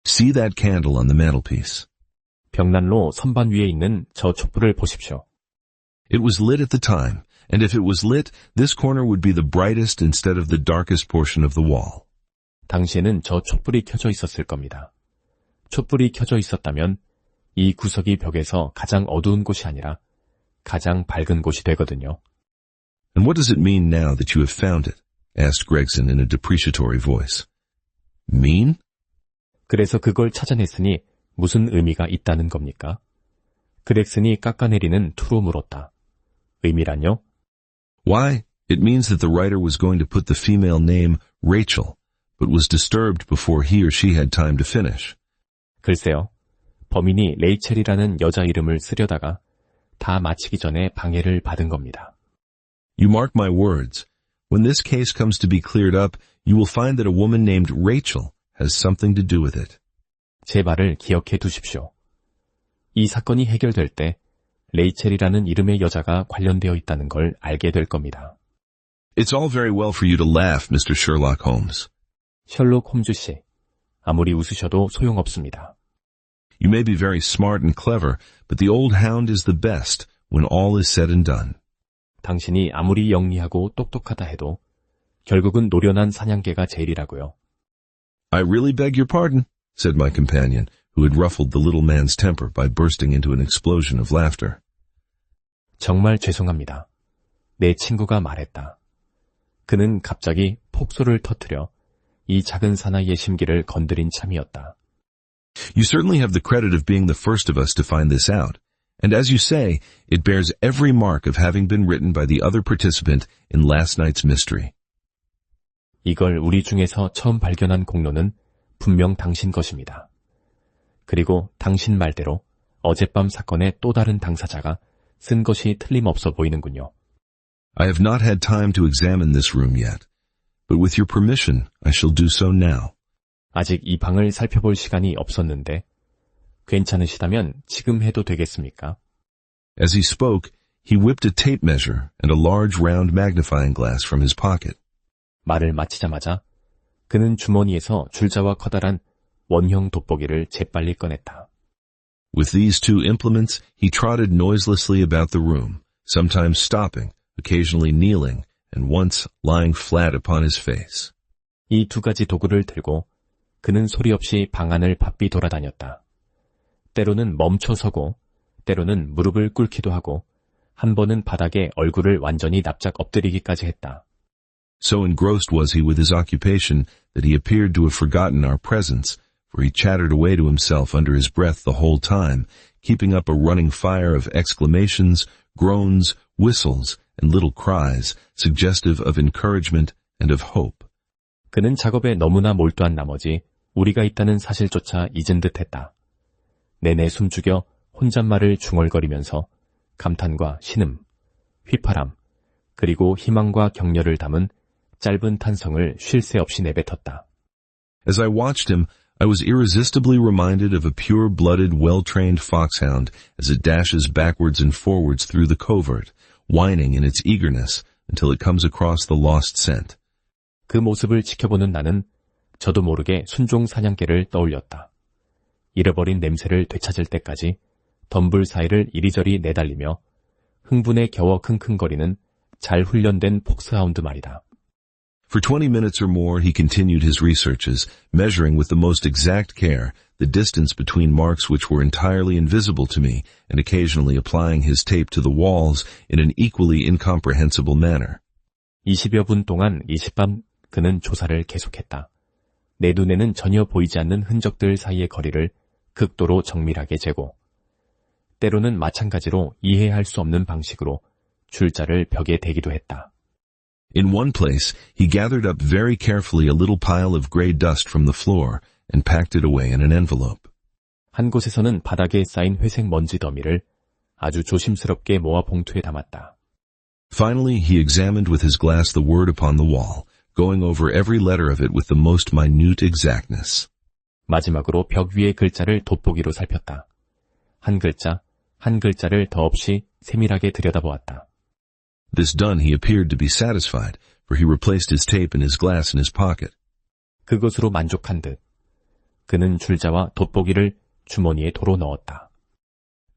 See that candle on the mantelpiece. 벽난로 선반 위에 있는 저 촛불을 보십시오. It was lit at the time, and if it was lit, this corner would be the brightest instead of the darkest portion of the wall. 당시에는 저 촛불이 켜져 있었을 겁니다. 촛불이 켜져 있었다면 이 구석이 벽에서 가장 어두운 곳이 아니라 가장 밝은 곳이 되거든요. And what does it mean now that you have found it? asked Gregson in a depreciatory voice. Mean? 그래서 그걸 찾아냈으니 무슨 의미가 있다는 겁니까? 그렉슨이 깎아내리는 투로 물었다. 의미란요? Why, it means that the writer was going to put the female name Rachel, but was disturbed before he or she had time to finish. 글쎄요. 범인이 레이첼이라는 여자 이름을 쓰려다가 다 마치기 전에 방해를 받은 겁니다. You mark my words. When this case comes to be cleared up, you will find that a woman named Rachel has something to do with it. 제 말을 기억해 두십시오. 이 사건이 해결될 때 레이첼이라는 이름의 여자가 관련되어 있다는 걸 알게 될 겁니다. It's all very well for you to laugh, Mr. Sherlock Holmes. 셜록 홈즈 씨, 아무리 웃으셔도 소용없습니다. You may be very smart and clever, but the old hound is the best when all is said and done. 당신이 아무리 영리하고 똑똑하다 해도 결국은 노련한 사냥개가 제일이라고요. I really beg your pardon, said my companion, who had ruffled the little man's temper by bursting into an explosion of laughter. 정말 죄송합니다. 내 친구가 말했다. 그는 갑자기 폭소를 터뜨려 이 작은 사나이의 심기를 건드린 참이었다. You certainly have the credit of being the first of us to find this out, and as you say, it bears every mark of having been written by the other participant in last night's mystery. 이걸 우리 중에서 처음 발견한 공로는 분명 당신 것입니다. 그리고 당신 말대로 어젯밤 사건의 또 다른 당사자가 쓴 것이 틀림없어 보이는군요. I have not had time to examine this room yet, but with your permission, I shall do so now. 아직 이 방을 살펴볼 시간이 없었는데 괜찮으시다면 지금 해도 되겠습니까? As he spoke, he whipped a tape measure and a large round magnifying glass from his pocket. 말을 마치자마자 그는 주머니에서 줄자와 커다란 원형 돋보기를 재빨리 꺼냈다. With these two implements, he trotted noiselessly about the room, sometimes stopping, occasionally kneeling, and once lying flat upon his face. 이 두 가지 도구를 들고 그는 소리 없이 방 안을 바삐 돌아다녔다. 때로는 멈춰서고 때로는 무릎을 꿇기도 하고 한 번은 바닥에 얼굴을 완전히 납작 엎드리기까지 했다. So engrossed was he with his occupation that he appeared to have forgotten our presence, for he chattered away to himself under his breath the whole time, keeping up a running fire of exclamations, groans, whistles, and little cries, suggestive of encouragement and of hope. 그는 작업에 너무나 몰두한 나머지 우리가 있다는 사실조차 잊은 듯했다. 내내 숨죽여 혼잣말을 중얼거리면서 감탄과 신음, 휘파람, 그리고 희망과 격려를 담은 짧은 탄성을 쉴 새 없이 내뱉었다. As I watched him, I was irresistibly reminded of a pure-blooded, well-trained foxhound as it dashes backwards and forwards through the covert, whining in its eagerness until it comes across the lost scent. 그 모습을 지켜보는 나는 저도 모르게 순종 사냥개를 떠올렸다. 잃어버린 냄새를 되찾을 때까지 덤불 사이를 이리저리 내달리며 흥분에 겨워 킁킁거리는 잘 훈련된 폭스하운드 말이다. For 20 minutes or more he continued his researches, measuring with the most exact care the distance between marks which were entirely invisible to me and occasionally applying his tape to the walls in an equally incomprehensible manner. 20여 분 동안 20밤 그는 조사를 계속했다. 내 눈에는 전혀 보이지 않는 흔적들 사이의 거리를 극도로 정밀하게 재고 때로는 마찬가지로 이해할 수 없는 방식으로 줄자를 벽에 대기도 했다. In one place, he gathered up very carefully a little pile of gray dust from the floor and packed it away in an envelope. 한 곳에서는 바닥에 쌓인 회색 먼지 더미를 아주 조심스럽게 모아 봉투에 담았다. Finally, he examined with his glass the word upon the wall, going over every letter of it with the most minute exactness. 마지막으로 벽 위의 글자를 돋보기로 살폈다. 한 글자, 한 글자를 더없이 세밀하게 들여다보았다. This done, he appeared to be satisfied, for he replaced his tape and his glass in his pocket. 그것으로 만족한 듯 그는 줄자와 돋보기를 주머니에 도로 넣었다.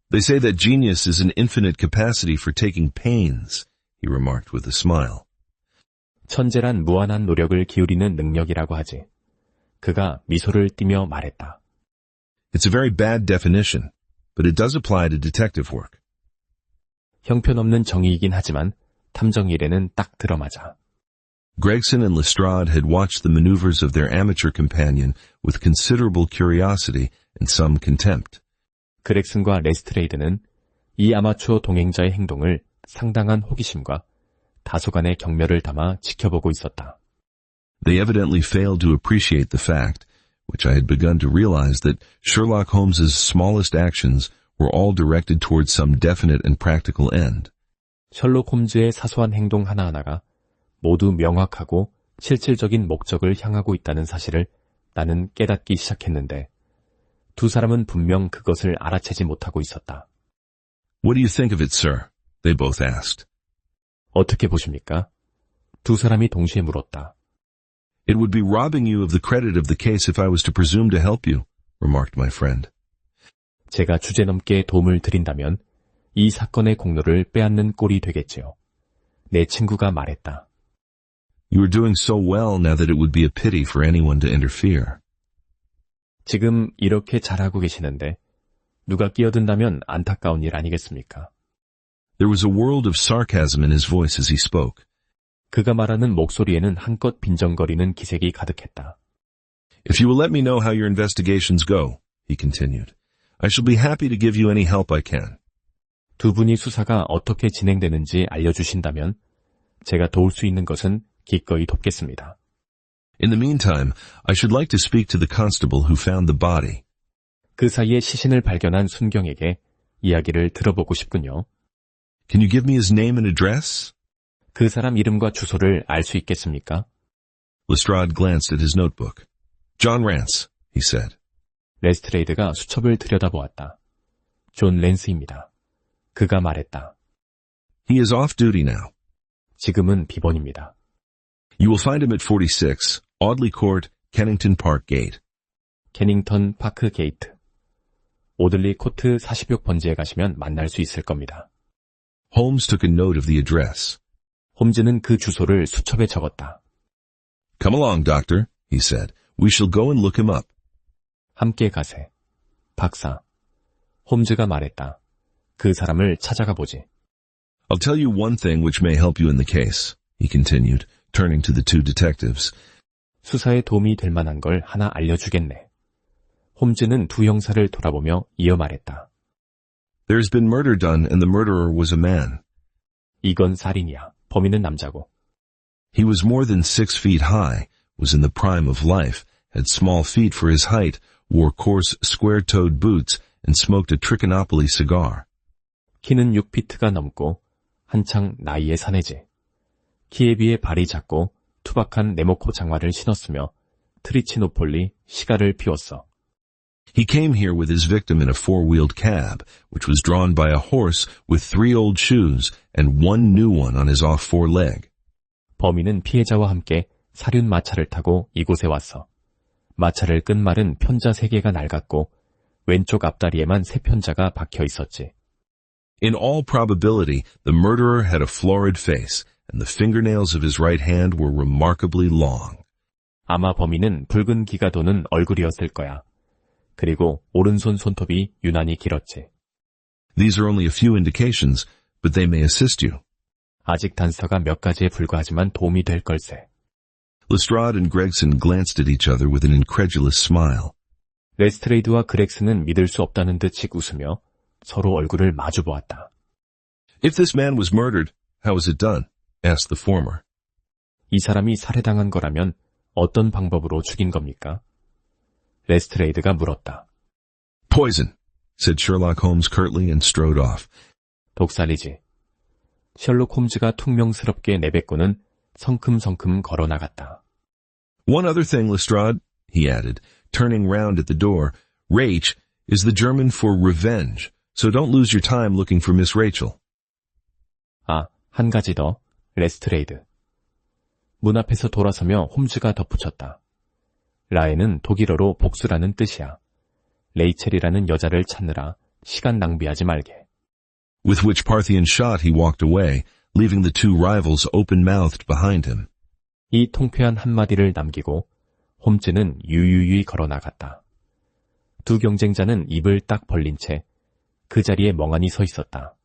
They say that genius is an infinite capacity for taking pains, he remarked with a smile. 천재란 무한한 노력을 기울이는 능력이라고 하지. 그가 미소를 띠며 말했다. It's a very bad definition, but it does apply to detective work. 형편없는 정의이긴 하지만 탐정 일에는 딱 들어맞아. Gregson and Lestrade had watched the maneuvers of their amateur companion with considerable curiosity and some contempt. 그렉슨과 레스트레이드는 이 아마추어 동행자의 행동을 상당한 호기심과 다소간의 경멸을 담아 지켜보고 있었다. They evidently failed to appreciate the fact, which I had begun to realize, that Sherlock Holmes's smallest actions were all directed towards some definite and practical end. 셜록 홈즈의 사소한 행동 하나하나가 모두 명확하고 실질적인 목적을 향하고 있다는 사실을 나는 깨닫기 시작했는데 두 사람은 분명 그것을 알아채지 못하고 있었다. What do you think of it, sir? They both asked. 어떻게 보십니까? 두 사람이 동시에 물었다. It would be robbing you of the credit of the case if I was to presume to help you, remarked my friend. 제가 주제넘게 도움을 드린다면 이 사건의 공로를 빼앗는 꼴이 되겠지요. 내 친구가 말했다. You are doing so well now that it would be a pity for anyone to interfere. 지금 이렇게 잘하고 계시는데 누가 끼어든다면 안타까운 일 아니겠습니까? There was a world of sarcasm in his voice as he spoke. 그가 말하는 목소리에는 한껏 빈정거리는 기색이 가득했다. If you will let me know how your investigations go, he continued, I shall be happy to give you any help I can. 두 분이 수사가 어떻게 진행되는지 알려주신다면 제가 도울 수 있는 것은 기꺼이 돕겠습니다. In the meantime, I should like to speak to the constable who found the body. 그 사이에 시신을 발견한 순경에게 이야기를 들어보고 싶군요. Can you give me his name and address? 그 사람 이름과 주소를 알 수 있겠습니까? Lestrade glanced at his notebook. John Rance, he said. 레스트레이드가 수첩을 들여다보았다. 존 랜스입니다. 그가 말했다. He is off duty now. 지금은 비번입니다. You will find him at 46, Audley Court, Kennington Park Gate. 캐닝턴 파크 게이트. 오들리 코트 40여 번지에 가시면 만날 수 있을 겁니다. Holmes took a note of the address. 홈즈는 그 주소를 수첩에 적었다. Come along, doctor, he said. We shall go and look him up. 함께 가세. 박사. 홈즈가 말했다. 그 사람을 찾아가 보지. I'll tell you one thing which may help you in the case, he continued, turning to the two detectives. 수사에 도움이 될 만한 걸 하나 알려주겠네. 홈즈는 두 형사를 돌아보며 이어 말했다. There has been murder done and the murderer was a man. 이건 살인이야. 범인은 남자고. He was more than 6 feet high, was in the prime of life, had small feet for his height, wore coarse, square-toed boots, and smoked a Trichinopoly cigar. 키는 6피트가 넘고 한창 나이에 사내지. 키에 비해 발이 작고 투박한 네모코 장화를 신었으며 트리치노폴리 시가를 피웠어. He came here with his victim in a four-wheeled cab, which was drawn by a horse with 3 old shoes and 1 new one on his off foreleg. 범인은 피해자와 함께 사륜 마차를 타고 이곳에 왔어. 마차를 끈 말은 편자 3개가 낡았고 왼쪽 앞다리에만 3편자가 박혀 있었지. In all probability, the murderer had a florid face, and the fingernails of his right hand were remarkably long. 아마 범인은 붉은 기가 도는 얼굴이었을 거야. 그리고 오른손 손톱이 유난히 길었지. These are only a few indications, but they may assist you. 아직 단서가 몇 가지에 불과하지만 도움이 될 걸세. Lestrade and Gregson glanced at each other with an incredulous smile. 레스트레이드와 그렉스는 믿을 수 없다는 듯이 웃으며 서로 얼굴을 마주 보았다. If this man was murdered, how was it done? asked the former. 이 사람이 살해당한 거라면 어떤 방법으로 죽인 겁니까? 레스트레이드가 물었다. Poison, said Sherlock Holmes curtly and strode off. 독살이지. 셜록 홈즈가 퉁명스럽게 내뱉고는 성큼성큼 걸어나갔다. One other thing, Lestrade, he added, turning round at the door. Rach is the German for revenge, so don't lose your time looking for Miss Rachel. 아, 한 가지 더, 레스트레이드. 문 앞에서 돌아서며 홈즈가 덧붙였다. 라에는 독일어로 복수라는 뜻이야. 레이첼이라는 여자를 찾느라 시간 낭비하지 말게. With which Parthian shot he walked away, leaving the two rivals open-mouthed behind him. 이 통쾌한 한마디를 남기고 홈즈는 유유히 걸어나갔다. 두 경쟁자는 입을 딱 벌린 채 그 자리에 멍하니 서 있었다.